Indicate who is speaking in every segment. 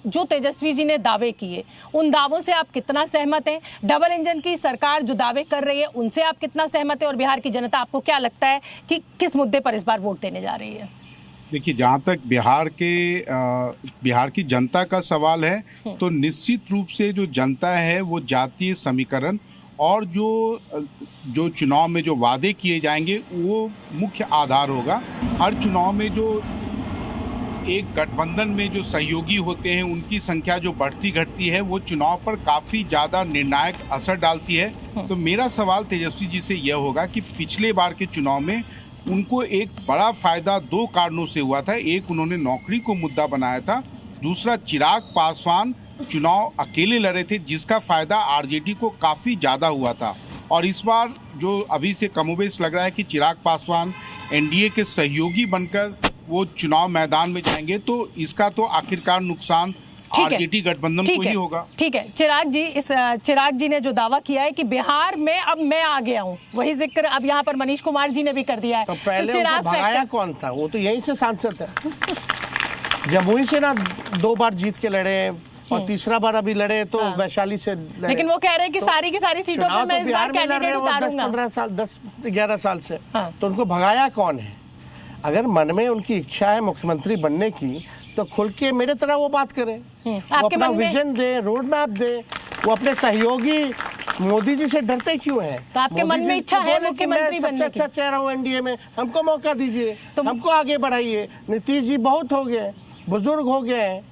Speaker 1: जो तेजस्वी जी ने दावे किए, उन दावों से आप कितना सहमत हैं? डबल इंजन की सरकार जो दावे कर रही है उनसे आप कितना सहमत हैं? और बिहार की जनता आपको क्या लगता है कि किस मुद्दे पर इस बार वोट देने जा रही है?
Speaker 2: देखिए, जहाँ तक बिहार की जनता का सवाल है तो निश्चित रूप से जो जनता है वो जातीय समीकरण और जो चुनाव में जो वादे किए जाएंगे वो मुख्य आधार होगा। हर चुनाव में जो एक गठबंधन में जो सहयोगी होते हैं उनकी संख्या जो बढ़ती घटती है वो चुनाव पर काफ़ी ज़्यादा निर्णायक असर डालती है। तो मेरा सवाल तेजस्वी जी से यह होगा कि पिछले बार के चुनाव में उनको एक बड़ा फायदा दो कारणों से हुआ था। एक, उन्होंने नौकरी को मुद्दा बनाया था। दूसरा, चिराग पासवान चुनाव अकेले लड़े थे जिसका फायदा आरजेडी को काफ़ी ज़्यादा हुआ था। और इस बार जो अभी से कमोबेश लग रहा है कि चिराग पासवान एनडीए के सहयोगी बनकर वो चुनाव मैदान में जाएंगे, तो इसका तो आखिरकार नुकसान आरजेडी गठबंधन को ही होगा।
Speaker 1: ठीक है चिराग जी ने जो दावा किया है कि बिहार में अब मैं आ गया हूँ, वही जिक्र अब यहाँ पर मनीष कुमार जी ने भी कर दिया है।
Speaker 3: तो पहले उनको भगाया कौन था? वो तो यहीं से सांसद है। जमुई से ना 2 बार जीत के लड़े और तीसरा बार अभी लड़े तो वैशाली से लड़े।
Speaker 1: लेकिन वो कह रहे हैं कि सारी की सारी सीटों पर मैं इस बार कैंडिडेट उतारूंगा।
Speaker 3: 10-15 साल 10-11 साल से। तो उनको भगाया कौन है? अगर मन में उनकी इच्छा है मुख्यमंत्री बनने की तो खुल के मेरे तरह वो बात करें, वो अपना विजन दे, रोड मैप दे। वो अपने सहयोगी मोदी जी से डरते क्यों हैं?
Speaker 1: तो आपके मन में इच्छा है मुख्यमंत्री बनने की?
Speaker 3: सबसे अच्छा चेहरा हूँ एनडीए में, हमको मौका दीजिए, हमको आगे बढ़ाइए। नीतीश जी बहुत हो गए, बुजुर्ग हो गए हैं,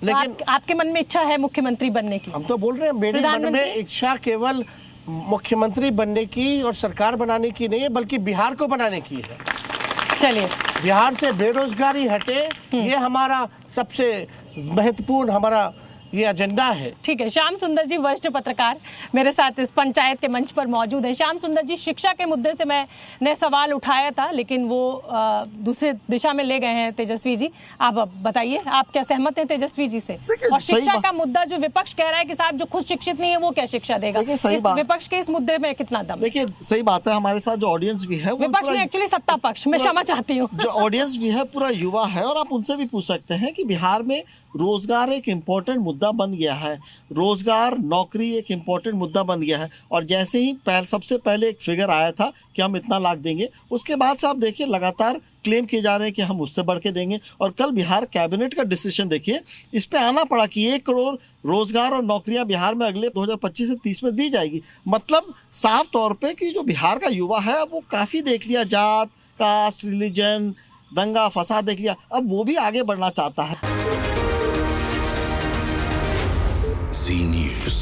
Speaker 3: लेकिन
Speaker 1: आपके मन में इच्छा है मुख्यमंत्री बनने की?
Speaker 3: हम तो बोल रहे हैं मेरे मन में इच्छा केवल मुख्यमंत्री बनने की और सरकार बनाने की नहीं है, बल्कि बिहार को बनाने की है।
Speaker 1: चलिए,
Speaker 3: बिहार से बेरोजगारी हटे, ये हमारा सबसे महत्वपूर्ण हमारा ये एजेंडा है।
Speaker 1: ठीक है, श्याम सुंदर जी वरिष्ठ पत्रकार मेरे साथ इस पंचायत के मंच पर मौजूद है। श्याम सुंदर जी, शिक्षा के मुद्दे से मैंने सवाल उठाया था लेकिन वो दूसरे दिशा में ले गए हैं तेजस्वी जी। आप बताइए, आप क्या सहमत हैं तेजस्वी जी से? और शिक्षा का मुद्दा जो विपक्ष कह रहा है कि साहब जो खुद शिक्षित नहीं है वो क्या शिक्षा देगा, विपक्ष के इस मुद्दे में कितना दम?
Speaker 4: देखिए, सही बात है। हमारे साथ जो ऑडियंस भी है,
Speaker 1: विपक्ष में एक्चुअली सत्ता पक्ष, मैं क्षमा चाहती हूँ,
Speaker 4: जो ऑडियंस भी है पूरा युवा है और आप उनसे भी पूछ सकते हैं कि बिहार में रोजगार एक इम्पोर्टेंट मुद्दा बन गया है। रोजगार, नौकरी एक इम्पोर्टेंट मुद्दा बन गया है। और जैसे ही सबसे पहले एक फिगर आया था कि हम इतना लाख देंगे, उसके बाद से आप देखिए लगातार क्लेम किए जा रहे हैं कि हम उससे बढ़ के देंगे। और कल बिहार कैबिनेट का डिसीजन देखिए, इस पे आना पड़ा कि 1 करोड़ रोजगार और नौकरियां बिहार में अगले 2025 से 30 में दी जाएगी। मतलब साफ तौर पे कि जो बिहार का युवा है वो काफ़ी देख लिया, जात, कास्ट, रिलीजन, दंगा फसाद देख लिया, अब वो भी आगे बढ़ना चाहता है।
Speaker 5: Zee News.